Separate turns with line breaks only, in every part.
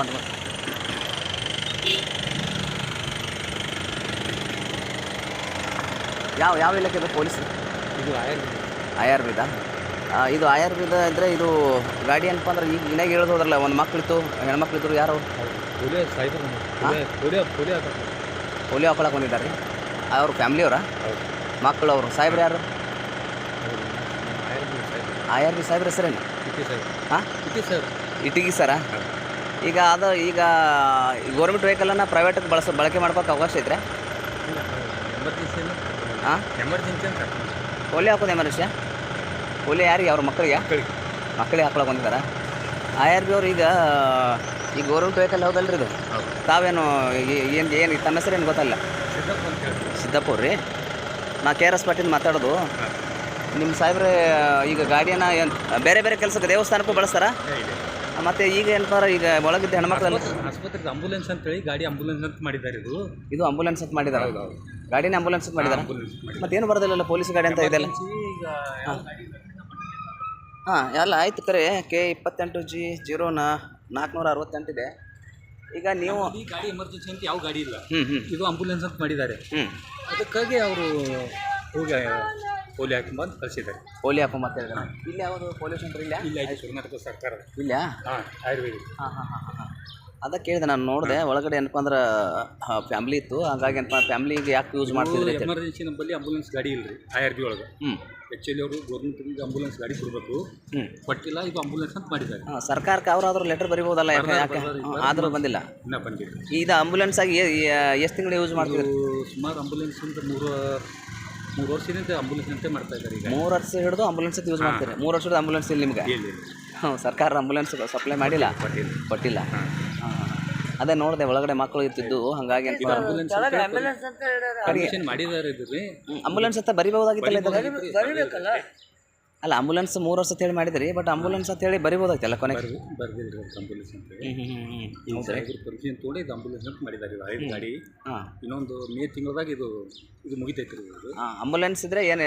ಬಂದು ಯಾವ ಇಲಾಖೆ ಪೊಲೀಸ್?
ಇದು
ಆಯುರ್ವೇದ. ಇದು ಆಯುರ್ವೇದ ಅಂದರೆ ಇದು ಗಾಡಿ ಏನಪ್ಪ ಅಂದ್ರೆ ಈಗ ಇನ್ನಾಗ ಹೇಳೋದ್ರಲ್ಲ, ಒಂದು ಮಕ್ಕಳಿತ್ತು, ಹೆಣ್ಮಕ್ಳಿದ್ರು, ಯಾರು ಪೋಲಿಯೋ ಹಾಕೊಳಕ್ಕೆ ಬಂದಿದ್ದಾರೆ ರೀ? ಅವ್ರ ಫ್ಯಾಮ್ಲಿಯವರ ಮಕ್ಕಳು? ಅವರು ಸಾಹೇಬ್ರು ಯಾರು? ಆಯುರ್ವೇದ ಸಾಹೇಬ್ರ ಹೆಸರೇನು? ಹಾಂ, ಇಟಗಿ ಸರ. ಈಗ ಗೌರ್ಮೆಂಟ್ ವೆಹಿಕಲನ್ನು ಪ್ರೈವೇಟಿಗೆ ಬಳಕೆ ಮಾಡ್ಕೋಕ್ಕೆ ಅವಕಾಶ ಐತ್ರಿ? ಹಾಂ,
ಎಮರ್ಜೆನ್ಸಿ ಅಂತ
ಪೋಲಿಯೋ ಹಾಕೋದು ಎಮರ್ಜೆನ್ಸಿ? ಪೋಲಿಯೋ ಯಾರಿಗೆ? ಅವ್ರ ಮಕ್ಕಳಿಗೆ ಹಾಕೊಳಕ್ಕೆ ಬಂದಿದ್ದಾರೆ. ಆಯುರ್ವೇದ ಅವ್ರು ಈಗ ಗೌರ್ಮೆಂಟ್ ವೆಹಿಕಲ್ ಹೌದಲ್ರಿ ಇದು? ತಾವೇನು ಏನು ತಮ್ಮ ಹೆಸರು ಏನು ಗೊತ್ತಲ್ಲ? ಸಿದ್ದಪ್ಪ ಅವ್ರಿ. ನಾ KRS ಪಾಟೀಲ್ ಮಾತಾಡೋದು. ನಿಮ್ಮ ಸಾಹೇಬ್ರೆ ಈಗ ಗಾಡಿಯನ್ನು ಏನು ಬೇರೆ ಬೇರೆ ಕೆಲಸಕ್ಕೆ ದೇವಸ್ಥಾನಕ್ಕೂ ಬಳಸ್ತಾರ? ಮತ್ತು ಈಗ ಏನಪ್ಪ ಈಗ ಒಳಗಿದ್ದ ಹೆಣ್ಮಕ್ಳಲ್ಲ
ಆಸ್ಪತ್ರೆಗೆ ಆಂಬುಲೆನ್ಸ್ ಅಂತೇಳಿ ಗಾಡಿ ಆಂಬುಲೆನ್ಸ್ ಅಂತ ಮಾಡಿದ್ದಾರೆ. ಇದು
ಆಂಬುಲೆನ್ಸ್ ಅಂತ ಮಾಡಿದ್ದಾರೆ? ಗಾಡಿನೇ ಆಂಬುಲೆನ್ಸ್ ಅಂತ ಮಾಡಿದ್ದಾರೆ. ಮತ್ತೇನು ಬರೋದಿಲ್ಲ ಪೊಲೀಸ್ ಗಾಡಿ ಅಂತ ಇದೆಲ್ಲ? ಹಾಂ, ಎಲ್ಲ ಆಯ್ತು. ಕರೆ K28G0 ಇದೆ. ಈಗ ನೀವು
ಗಾಡಿ ಎಮರ್ಜೆನ್ಸಿ ಅಂತ ಯಾವ ಗಾಡಿ ಇಲ್ಲ, ಇದು ಆಂಬುಲೆನ್ಸ್ ಅಂತ ಮಾಡಿದ್ದಾರೆ. ಅದಕ್ಕಾಗಿ ಅವರು ಹೋಗಿ ಪೋಲಿಯೋ ಹಾಕೊಂಬಂದು ಕಳಿಸಿದ್ದಾರೆ.
ಪೋಲಿಯೋ ಹಾಕೊಂಬಂತ ಹೇಳಿದ್ರೆ ಇಲ್ಲಿ ಯಾವುದು ಪೋಲಿಯೋ ಸೆಂಟರ್ ಇಲ್ಲ?
ಇಲ್ಲ, ಕರ್ನಾಟಕ ಸರ್ಕಾರ
ಇಲ್ಲ.
ಆಯುರ್ವೇದಿಕ್.
ಹಾಂ. ಅದಕ್ಕೆ ಕೇಳಿದೆ ನಾನು, ನೋಡಿದೆ ಒಳಗಡೆ ಏನಪ್ಪ ಅಂದ್ರೆ ಫ್ಯಾಮ್ಲಿ ಇತ್ತು, ಹಾಗಾಗಿ ಏನಪ್ಪ ಫ್ಯಾಮ್ಲಿಗೆ ಯಾಕೆ ಯೂಸ್ ಮಾಡ್ತಿದ್ರಿ?
ಎಮರ್ಜೆನ್ಸಿ ನಮ್ಮಲ್ಲಿ ಆಂಬುಲೆನ್ಸ್ ಗಾಡಿ ಇಲ್ಲ ರೀ ಆಯುರ್ವೇದ ಒಳಗೆ. ಆ್ಯಕ್ಚುಲಿ ಅವರು ಗೌರ್ಮೆಂಟಿಗೆ ಆಂಬುಲೆನ್ಸ್ ಗಾಡಿ ಕೊಡಬೇಕು, ಕೊಟ್ಟಿಲ್ಲ. ಇದು ಆಂಬುಲೆನ್ಸ್ ಅಂತ ಮಾಡಿದ್ದಾರೆ.
ಸರ್ಕಾರಕ್ಕೆ ಅವರಾದ್ರೂ ಲೆಟರ್ ಬರಿಬೋದಲ್ಲ? ಯಾಕೆ ಆದರೂ ಬಂದಿಲ್ಲ?
ಇನ್ನೂ ಬಂದಿಲ್ಲ.
ಇದು ಆಂಬುಲೆನ್ಸ್ ಆಗಿ ಎಷ್ಟು ತಿಂಗಳು ಯೂಸ್ ಮಾಡ್ತಿದ್ರು?
ಸುಮಾರು ಆಂಬುಲೆನ್ಸ್ ಅಂತ ಮೂರು ವರ್ಷದಿಂದ ಆಂಬುಲೆನ್ಸ್ ಅಂತ ಮಾಡ್ತಾ ಇದ್ದಾರೆ. ಈಗ
3 ವರ್ಷ ಹಿಡಿದು ಆಂಬುಲೆನ್ಸ್ ಅಂತ ಯೂಸ್ ಮಾಡ್ತಾರೆ. 3 ವರ್ಷದ ಆಂಬುಲೆನ್ಸ್ ಇಲ್ಲ ನಿಮ್ಗೆ? ಸರ್ಕಾರ ಆಂಬುಲೆನ್ಸ್ ಸಪ್ಲೈ ಮಾಡಿಲ್ಲ, ಕೊಟ್ಟಿಲ್ಲ. ಅದೇ ನೋಡಿದೆ ಒಳಗಡೆ ಮಕ್ಕಳು ಇರ್ತಿದ್ದು, ಹಾಗಾಗಿ
ಆಂಬುಲೆನ್ಸ್ ಮಾಡಿದ್ದಾರೆ.
ಆಂಬುಲೆನ್ಸ್ ಅಂತ ಬರಿಬಹುದಾಗಿತ್ತಲ್ಲ? ಅಲ್ಲ, ಆಂಬುಲೆನ್ಸ್ 3 ವರ್ಷ ಅಂತ ಹೇಳಿ ಮಾಡಿದ್ರಿ, ಬಟ್ ಆಂಬುಲೆನ್ಸ್ ಅಂತ ಹೇಳಿ ಬರಿಬೋದಾಗಿತ್ತಲ್ಲ ಕೊನೆಗೆ?
ಬರ್ದಿಲ್ಲ ಆಂಬುಲೆನ್ಸ್ ಅಂತ ಪರ್ಮಿಷನ್ ತೊಗೊಂಡು ಇದು ಆಂಬುಲೆನ್ಸ್ ಅಂತ ಮಾಡಿದ್ದಾರೆ. ಇದು ಐದು ಗಾಡಿ. ಇನ್ನೊಂದು ಮೇ ತಿಂಗಳದಾಗ ಇದು ಮುಗಿತೈತಿ.
ಆಂಬುಲೆನ್ಸ್ ಇದ್ರೆ ಏನು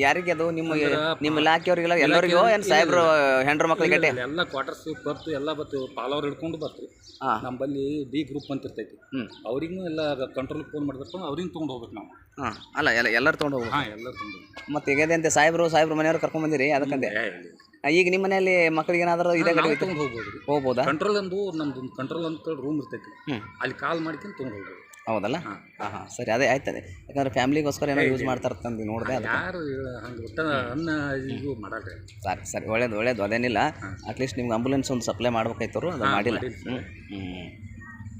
ಯಾರಿಗೆ ಅದು? ನಿಮ್ಮ ಇಲಾಖೆಯವ್ರಿಗೆಲ್ಲ ಎಲ್ಲರಿಗೂ ಏನು ಸಾಹೇಬ್ರು ಹೆಂಡ್ರ ಮಕ್ಕಳಿಗೆ?
ಎಲ್ಲ ಕ್ವಾರ್ಟರ್ಸ್ ಬರ್ತು, ಎಲ್ಲ ಬತ್ತು, ಪಾಲವ್ರು ಹಿಡ್ಕೊಂಡು ಬರ್ತು. ನಮ್ಮಲ್ಲಿ D ಗ್ರೂಪ್ ಅಂತ ಇರ್ತೈತಿ, ಅವ್ರಿಗೂ ಎಲ್ಲ ಕಂಟ್ರೋಲ್ ಫೋನ್ ಮಾಡ್ಬೇಕು, ಅವ್ರಿಗೆ ತೊಗೊಂಡು ಹೋಗ್ಬೇಕು ನಾವು.
ಅಲ್ಲ, ಎಲ್ಲರೂ ತೊಗೊಂಡು ಹೋಗ್ಬೇಕು.
ಎಲ್ಲರೂ ತೊಗೊಂಡು.
ಮತ್ತೆ ಈಗ ಅಂತೆ ಸಾಹೇಬ್ರು ಮನೆಯವ್ರು ಕರ್ಕೊಂಡ್ ಬಂದಿರಿ, ಅದಕ್ಕಂತೆ. ಈಗ ನಿಮ್ಮ ಮನೆಯಲ್ಲಿ ಮಕ್ಕಳಿಗೆ ಏನಾದರೂ ಇದೇ ಗಾಡಿ
ತೊಗೊಂಡು ಹೋಗ್ಬೋದಾ? ಕಂಟ್ರೋಲ್ ಅಂದು ನಮ್ದು ಕಂಟ್ರೋಲ್ ಅಂತ ರೂಮ್ ಇರ್ತೈತಿ, ಅಲ್ಲಿ ಕಾಲ್ ಮಾಡ್ಕೊಂಡು ತೊಗೊಂಡು ಹೋಗ್ಬೋದು.
ಹೌದಲ್ಲ? ಹಾಂ, ಸರಿ. ಅದೇ ಆಯ್ತದೆ, ಯಾಕಂದ್ರೆ ಫ್ಯಾಮ್ಲಿಗೋಸ್ಕರ ಏನೋ ಯೂಸ್ ಮಾಡ್ತಾರಂದು ನೋಡಿದೆ.
ಯಾರು ಹಂಗೆ ಒಟ್ಟ ಅನ್ನ ಇದು ಮಾಡಲ್ರಿ.
ಸರಿ, ಒಳ್ಳೇದು. ಅದೇನಿಲ್ಲ, ಅಟ್ಲೀಸ್ಟ್ ನಿಮ್ಗೆ ಆಂಬುಲೆನ್ಸ್ ಒಂದು ಸಪ್ಲೈ ಮಾಡ್ಬೇಕಾಯ್ತವ್ರು, ಅದು ಮಾಡಿಲ್ಲ.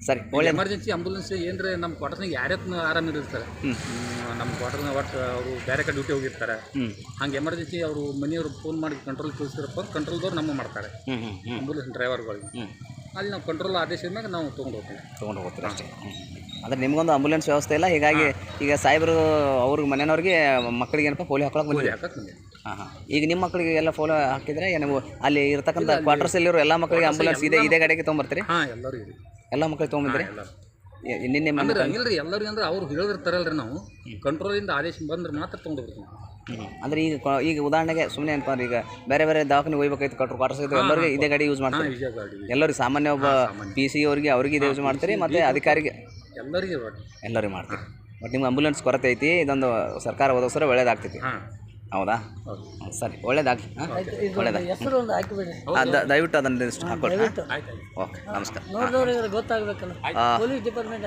ಸರಿ, ಒಳ್ಳೆ
ಎಮರ್ಜೆನ್ಸಿ ಆಂಬುಲೆನ್ಸ್ ಏನ್ರಿ ನಮ್ಮ ಕ್ವಾರ್ಟರ್ನಾಗ ಯಾರ್ಯಾರು ಆರಾಮ ಇರ್ತಾರೆ. ನಮ್ಮ ಕ್ವಾರ್ಟರ್ನಾಗ ಒಟ್ಟು ಅವರು ಬೇರೆ ಕಡೆ ಡ್ಯೂಟಿ ಹೋಗಿರ್ತಾರೆ. ಹಂಗೆ ಎಮರ್ಜೆನ್ಸಿ ಅವರು ಮನೆಯವ್ರು ಫೋನ್ ಮಾಡಿ ಕಂಟ್ರೋಲ್ ಕಳಿಸಿರಪ್ಪ, ಕಂಟ್ರೋಲ್ದವ್ರು ನಮ್ಮ ಮಾಡ್ತಾರೆ, ಆಂಬುಲೆನ್ಸ್ ಡ್ರೈವರ್ಗಳಿಗೆ. ಅಲ್ಲಿ ನಾವು ಕಂಟ್ರೋಲ್ ಆದೇಶದ ಮ್ಯಾಗ ನಾವು ತೊಗೊಂಡು ಹೋಗ್ತೀವಿ
ಅಷ್ಟೇ. ಅಂದರೆ ನಿಮಗೊಂದು ಆಂಬುಲೆನ್ಸ್ ವ್ಯವಸ್ಥೆ ಇಲ್ಲ, ಹೀಗಾಗಿ ಈಗ ಸಾಹೇಬರು ಅವ್ರಿಗೆ ಮನೆಯವ್ರಿಗೆ ಮಕ್ಕಳಿಗೆ ಏನಪ್ಪ ಪೋಲಿಯೋ ಹಾಕೊಳಕ್ಕೆ ಬಂದಿದೆ. ಹಾಂ. ಈಗ ನಿಮ್ಮ ಮಕ್ಕಳಿಗೆ ಎಲ್ಲ ಪೋಲಿಯೋ ಹಾಕಿದರೆ ನೀವು ಅಲ್ಲಿ ಇರ್ತಕ್ಕಂಥ ಕ್ವಾರ್ಟರ್ಸ್ ಎಲ್ಲಿರೋ ಎಲ್ಲ ಮಕ್ಕಳಿಗೆ ಆಂಬುಲೆನ್ಸ್ ಇದೇ ಗಾಡಿಗೆ ತೊಗೊಂಬರ್ತೀರಿ?
ಎಲ್ಲರಿಗೂ
ಎಲ್ಲ ಮಕ್ಕಳಿಗೆ ತೊಗೊಂಬಂದಿರಿ? ನಿನ್ನೆ
ಇಲ್ಲರಿ, ಎಲ್ಲರಿಗೆ ಅಂದ್ರೆ ಅವ್ರು ಹೇಳಿರ್ತಾರಲ್ರಿ, ನಾವು ಕಂಟ್ರೋಲಿಂದ ಆದೇಶ ಬಂದ್ರೆ ಮಾತ್ರ ತೊಗೊಂಡು ಬರ್ತೀವಿ.
ಅಂದರೆ ಈಗ ಉದಾಹರಣೆಗೆ ಸುಮ್ಮನೆ ಏನಪ್ಪ ಅಂದ್ರೆ, ಈಗ ಬೇರೆ ಖಾನೆ ಹೋಗ್ಬೇಕಾಯ್ತು, ಕ್ವಾರ್ಟರ್ಸ್ ಇದ್ದು ಎಲ್ಲರಿಗೆ ಇದೇ ಗಾಡಿ ಯೂಸ್ ಮಾಡ್ತಾರೆ? ಎಲ್ಲರಿಗೆ ಸಾಮಾನ್ಯ ಒಬ್ಬ PC ಅವ್ರಿಗೆ ಇದೇ ಯೂಸ್ ಮಾಡ್ತೀರಿ, ಮತ್ತು ಅಧಿಕಾರಿಗೆ ಎಲ್ಲರಿಗೂ ಮಾಡ್ತೀರಿ. ಬಟ್ ನಿಮ್ಗೆ ಆಂಬುಲೆನ್ಸ್ ಕೊರತೆ ಐತಿ, ಇದೊಂದು ಸರ್ಕಾರ ಒದಗಿಸಿದ್ರೆ ಒಳ್ಳೇದಾಗ್ತೈತಿ. ಹೌದಾ? ಸರಿ, ಒಳ್ಳೇದಾಗಲಿ. ದಯವಿಟ್ಟು ಅದನ್ನು ಇಷ್ಟು ಹಾಕೊಳ್ಳಿ. ಓಕೆ, ನಮಸ್ಕಾರ.
ಗೊತ್ತಾಗಬೇಕಲ್ಲ, ಪೊಲೀಸ್ ಡಿಪಾರ್ಟ್ಮೆಂಟ್